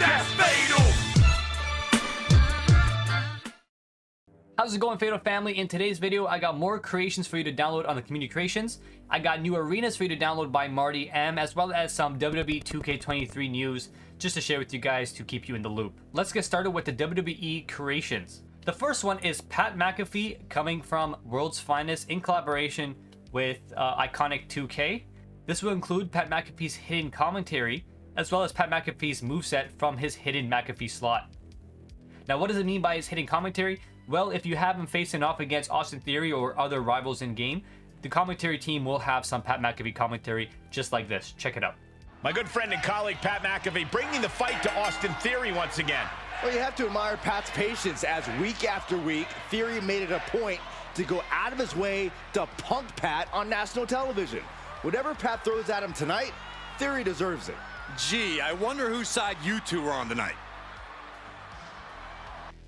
That's fatal. How's it going, Fatal family? In today's video, I got more creations for you to download on the community creations. I got new arenas for you to download by Marty M, as well as some WWE 2K23 news just to share with you guys to keep you in the loop. Let's get started with the WWE Creations. The first one is Pat McAfee coming from World's Finest in collaboration with iconic 2K. This will include Pat McAfee's hidden commentary, as well as Pat McAfee's moveset from his hidden McAfee slot. Now, what does it mean by his hidden commentary? Well, if you have him facing off against Austin Theory or other rivals in game, the commentary team will have some Pat McAfee commentary just like this. Check it out. My good friend and colleague Pat McAfee bringing the fight to Austin Theory once again. Well, you have to admire Pat's patience as week after week, Theory made it a point to go out of his way to punk Pat on national television. Whatever Pat throws at him tonight, Theory deserves it. Gee, I wonder whose side you two are on tonight.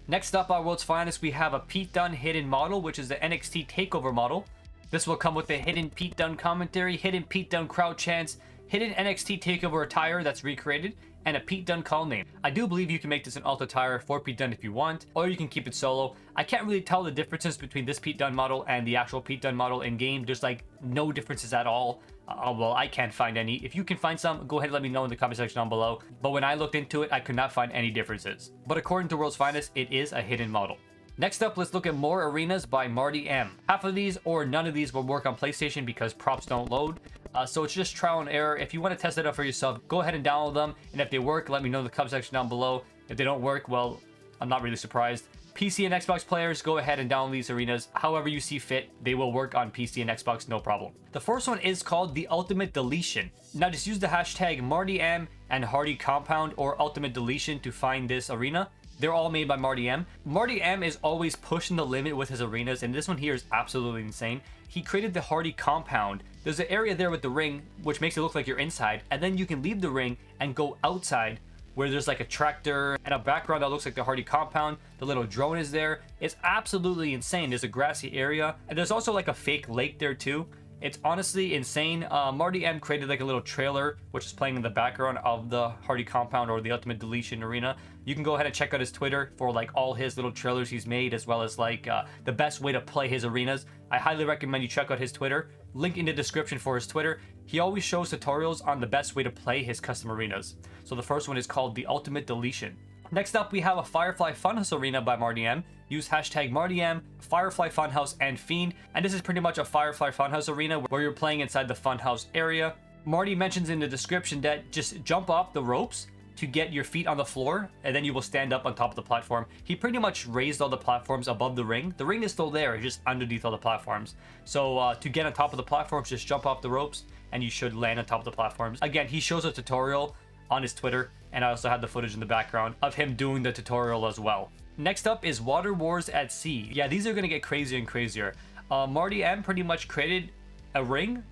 Next up, our World's Finest, we have a Pete Dunne hidden model, which is the NXT TakeOver model. This will come with the hidden Pete Dunne commentary, hidden Pete Dunne crowd chants, hidden NXT TakeOver attire that's recreated, and a Pete Dunne call name. I do believe you can make this an alt attire for Pete Dunne if you want, or you can keep it solo. I can't really tell the differences between this Pete Dunne model and the actual Pete Dunne model in game. There's like no differences at all. Well, I can't find any. If you can find some, go ahead and let me know in the comment section down below. But when I looked into it, I could not find any differences. But according to World's Finest, it is a hidden model. Next up, let's look at more arenas by Marty M. Half of these or none of these will work on PlayStation because props don't load. So it's just trial and error. If you want to test it out for yourself, go ahead and download them. And if they work, let me know in the comment section down below. If they don't work, well, I'm not really surprised. PC and Xbox players, go ahead and download these arenas however you see fit. They will work on PC and Xbox, no problem. The first one is called the Ultimate Deletion. Now just use the hashtag MartyM and Hardy Compound or Ultimate Deletion to find this arena. They're all made by Marty M. Marty M is always pushing the limit with his arenas, and this one here is absolutely insane. He created the Hardy Compound. There's an area there with the ring, which makes it look like you're inside, and then you can leave the ring and go outside, where there's like a tractor and a background that looks like the Hardy Compound. The little drone is there. It's absolutely insane. There's a grassy area, and there's also like a fake lake there too. It's honestly insane. Marty M created like a little trailer which is playing in the background of the Hardy Compound or the Ultimate Deletion arena. You can go ahead and check out his Twitter for like all his little trailers he's made, as well as like the best way to play his arenas. I highly recommend you check out his Twitter. Link in the description for his Twitter. He always shows tutorials on the best way to play his custom arenas. So the first one is called the Ultimate Deletion. Next up, we have a Firefly Funhouse arena by Marty M. Use hashtag MartyM, Firefly Funhouse, and Fiend. And this is pretty much a Firefly Funhouse arena where you're playing inside the Funhouse area. Marty mentions in the description that just jump off the ropes to get your feet on the floor, and then you will stand up on top of the platform. He pretty much raised all the platforms above the ring. The ring is still there, it's just underneath all the platforms. So to get on top of the platforms, just jump off the ropes, and you should land on top of the platforms. Again, he shows a tutorial on his Twitter, and I also had the footage in the background of him doing the tutorial as well. Next up is Water Wars at Sea. Yeah, these are gonna get crazier and crazier. Marty M pretty much created a ring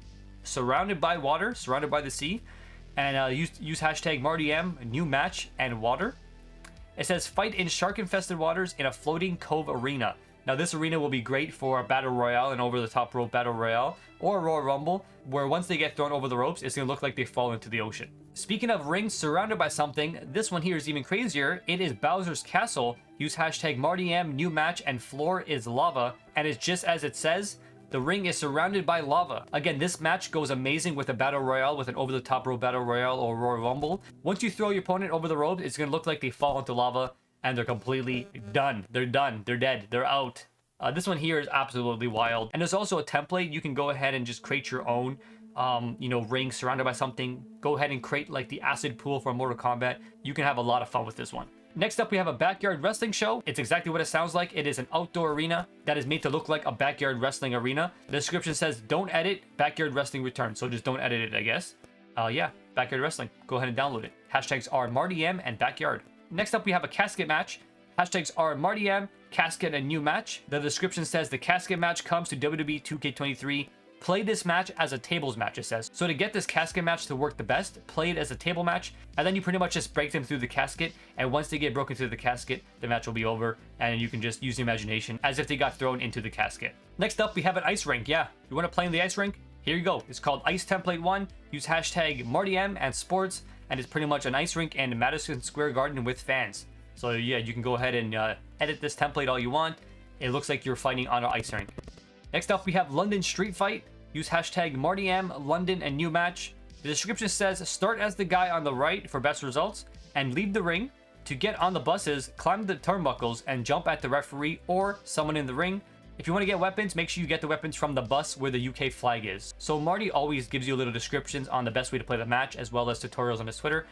surrounded by water, surrounded by the sea, and use hashtag MartyM, new match, and water. It says fight in shark-infested waters in a floating cove arena. Now this arena will be great for a battle royale, an over-the-top rope battle royale, or a Royal Rumble, where once they get thrown over the ropes, it's gonna look like they fall into the ocean. Speaking of rings surrounded by something, this one here is even crazier. It is Bowser's Castle. Use hashtag MartyM, new match, and floor is lava. And it's just as it says, the ring is surrounded by lava. Again, this match goes amazing with a battle royale, with an over-the-top rope battle royale or Royal Rumble. Once you throw your opponent over the rope, it's gonna look like they fall into lava and they're completely done. They're done. They're dead. They're out. This one here is absolutely wild. And there's also a template. You can go ahead and just create your own ring surrounded by something. Go ahead and create like the acid pool from Mortal Kombat. You can have a lot of fun with this one. Next up, we have a backyard wrestling show. It's exactly what it sounds like. It is an outdoor arena that is made to look like a backyard wrestling arena. The description says, don't edit, backyard wrestling returns. So just don't edit it, I guess. Yeah, backyard wrestling. Go ahead and download it. Hashtags are MartyM and backyard. Next up, we have a casket match. Hashtags are MartyM, casket, and new match. The description says the casket match comes to WWE 2K23. Play this match as a tables match, it says. So to get this casket match to work the best, play it as a table match, and then you pretty much just break them through the casket, and once they get broken through the casket, the match will be over, and you can just use the imagination as if they got thrown into the casket. Next up, we have an ice rink. Yeah, you want to play in the ice rink? Here you go. It's called Ice Template 1. Use hashtag MartyM and sports, and it's pretty much an ice rink and Madison Square Garden with fans. So yeah, you can go ahead and edit this template all you want. It looks like you're fighting on an ice rink. Next up, we have London Street Fight. Use hashtag MartyM London and new match. The description says, start as the guy on the right for best results and leave the ring. To get on the buses, climb the turnbuckles and jump at the referee or someone in the ring. If you want to get weapons, make sure you get the weapons from the bus where the UK flag is. So Marty always gives you little descriptions on the best way to play the match, as well as tutorials on his Twitter.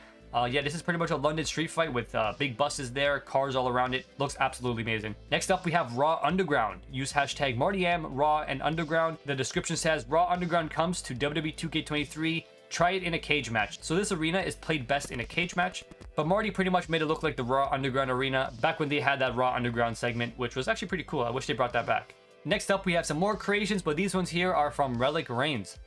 Yeah, this is pretty much a London street fight with big buses there, cars all around it. Looks absolutely amazing. Next up, we have Raw Underground. Use hashtag MartyM, Raw, and Underground. The description says, Raw Underground comes to WWE 2K23. Try it in a cage match. So this arena is played best in a cage match, but Marty pretty much made it look like the Raw Underground arena back when they had that Raw Underground segment, which was actually pretty cool. I wish they brought that back. Next up, we have some more creations, but these ones here are from Relic Reigns.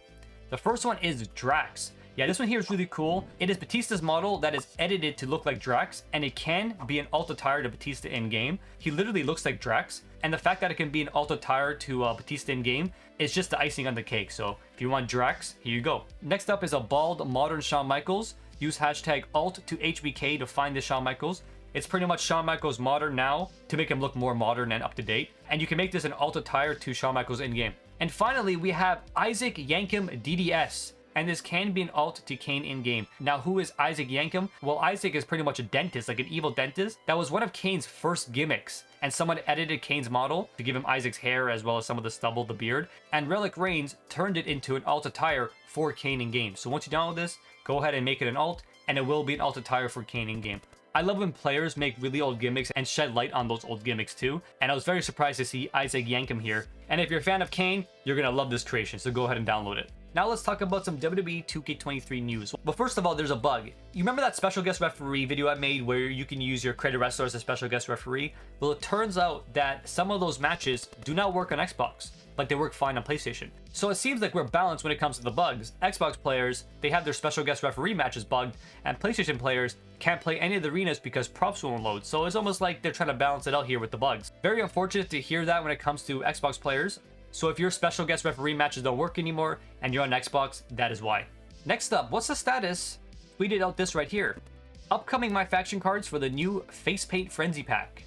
The first one is Drax. Yeah, this one here is really cool. It is Batista's model that is edited to look like Drax, and it can be an alt attire to Batista in-game. He literally looks like Drax, and the fact that it can be an alt attire to Batista in-game is just the icing on the cake. So if you want Drax, here you go. Next up is a bald modern Shawn Michaels. Use hashtag alt to HBK to find the Shawn Michaels. It's pretty much Shawn Michaels modern now to make him look more modern and up to date. And you can make this an alt attire to Shawn Michaels in-game. And finally, we have Isaac Yankem DDS. And this can be an alt to Kane in-game. Now, who is Isaac Yankem? Well, Isaac is pretty much a dentist, like an evil dentist. That was one of Kane's first gimmicks. And someone edited Kane's model to give him Isaac's hair as well as some of the stubble, the beard. And Relic Reigns turned it into an alt attire for Kane in-game. So once you download this, go ahead and make it an alt, and it will be an alt attire for Kane in-game. I love when players make really old gimmicks and shed light on those old gimmicks too. And I was very surprised to see Isaac Yankem here. And if you're a fan of Kane, you're gonna love this creation, so go ahead and download it. Now let's talk about some WWE 2K23 news. But first of all, there's a bug. You remember that special guest referee video I made where you can use your created wrestler as a special guest referee? Well, it turns out that some of those matches do not work on Xbox, like they work fine on PlayStation. So it seems like we're balanced when it comes to the bugs. Xbox players, they have their special guest referee matches bugged, and PlayStation players can't play any of the arenas because props won't load. So it's almost like they're trying to balance it out here with the bugs. Very unfortunate to hear that when it comes to Xbox players. So if your special guest referee matches don't work anymore and you're on Xbox, that is why. Next up, what's the status? Tweeted out this right here. Upcoming My Faction cards for the new Face Paint Frenzy pack.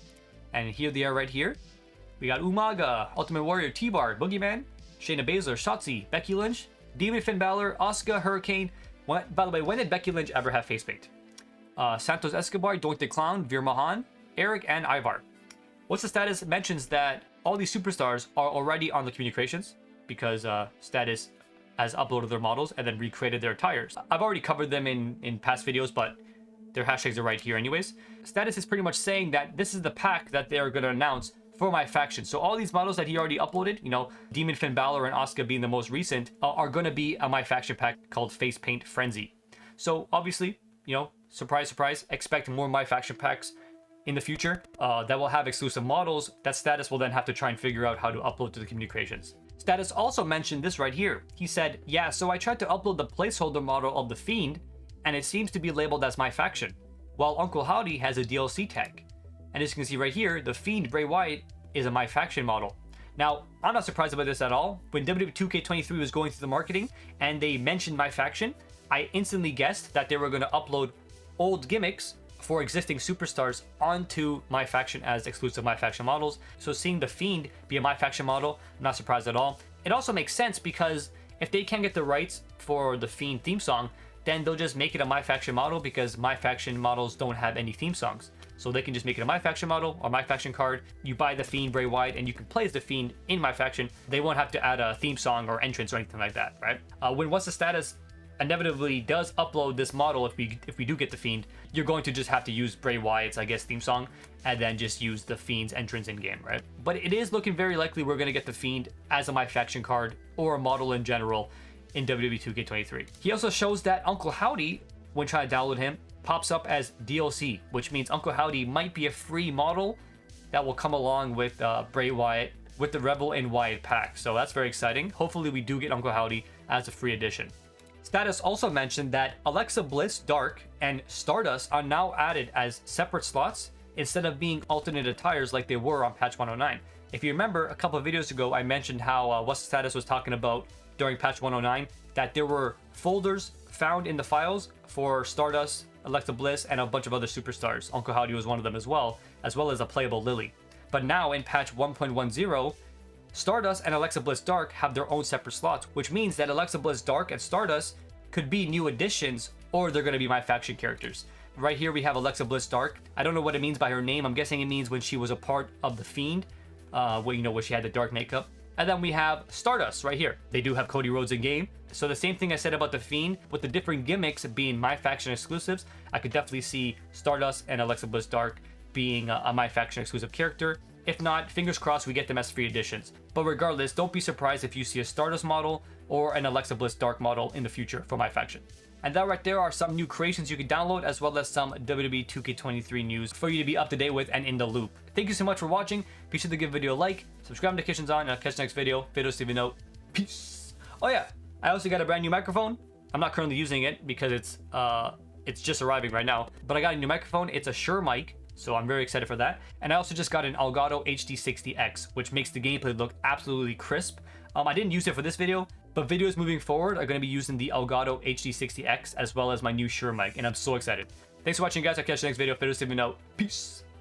And here they are right here. We got Umaga, Ultimate Warrior, T-Bar, Boogeyman, Shayna Baszler, Shotzi, Becky Lynch, Demon Finn Balor, Asuka, Hurricane. By the way, when did Becky Lynch ever have face paint? Santos Escobar, Doink the Clown, Veer Mahan, Eric, and Ivar. What's the status? It mentions that all these superstars are already on the WWE Creations because Status has uploaded their models and then recreated their attires. I've already covered them in past videos, but their hashtags are right here anyways. Status is pretty much saying that this is the pack that they're going to announce for My Faction. So all these models that he already uploaded, you know, Demon Finn Balor and Asuka being the most recent, are going to be a My Faction pack called Face Paint Frenzy. So obviously, you know, surprise, surprise, expect more My Faction packs in the future that will have exclusive models that Status will then have to try and figure out how to upload to the community creations. Status also mentioned this right here. He said, yeah, so I tried to upload the placeholder model of the Fiend and it seems to be labeled as My Faction, while Uncle Howdy has a DLC tag. And as you can see right here, the Fiend Bray Wyatt is a My Faction model. Now, I'm not surprised about this at all. When WWE 2K23 was going through the marketing and they mentioned My Faction, I instantly guessed that they were going to upload old gimmicks for existing superstars onto My Faction as exclusive My Faction models. So seeing the Fiend be a My Faction model, I'm not surprised at all. It also makes sense because if they can't get the rights for the Fiend theme song, then they'll just make it a My Faction model because My Faction models don't have any theme songs. So they can just make it a My Faction model or My Faction card. You buy the Fiend Bray Wyatt and you can play as the Fiend in My Faction. They won't have to add a theme song or entrance or anything like that, right? When What's the Status inevitably does upload this model, if we do get the Fiend, you're going to just have to use Bray Wyatt's, I guess, theme song and then just use the Fiend's entrance in game, right? But it is looking very likely we're going to get the Fiend as a My Faction card or a model in general in WWE 2K23. He also shows that Uncle Howdy, when trying to download him, pops up as DLC, which means Uncle Howdy might be a free model that will come along with Bray Wyatt with the Rebel and Wyatt pack. So that's very exciting. Hopefully we do get Uncle Howdy as a free addition. Status also mentioned that Alexa Bliss, Dark, and Stardust are now added as separate slots instead of being alternate attires like they were on patch 109. If you remember, a couple of videos ago, I mentioned how What's the Status was talking about during patch 109, that there were folders found in the files for Stardust, Alexa Bliss, and a bunch of other superstars. Uncle Howdy was one of them as well as a playable Lily. But now in patch 1.10, Stardust and Alexa Bliss Dark have their own separate slots, which means that Alexa Bliss Dark and Stardust could be new additions, or they're going to be my faction characters. Right here we have Alexa Bliss Dark. I don't know what it means by her name. I'm guessing it means when she was a part of the Fiend, when she had the dark makeup. And then we have Stardust right here. They do have Cody Rhodes in game. So the same thing I said about the Fiend, with the different gimmicks being my faction exclusives, I could definitely see Stardust and Alexa Bliss Dark being a my faction exclusive character. If not, fingers crossed we get them as free additions. But regardless, don't be surprised if you see a Stardust model or an Alexa Bliss Dark model in the future for my faction. And that right there are some new creations you can download, as well as some WWE 2K23 news for you to be up to date with and in the loop. Thank you so much for watching. Be sure to give the video a like, subscribe, notifications on, and I'll catch you next video. Stevie Note. Peace. Oh yeah, I also got a brand new microphone. I'm not currently using it because it's just arriving right now. But I got a new microphone. It's a Shure mic, so I'm very excited for that. And I also just got an Elgato HD60X, which makes the gameplay look absolutely crisp. I didn't use it for this video, but videos moving forward are going to be using the Elgato HD60X as well as my new Shure mic, and I'm so excited. Thanks for watching, guys. I'll catch you next video. Stevie Note. Peace.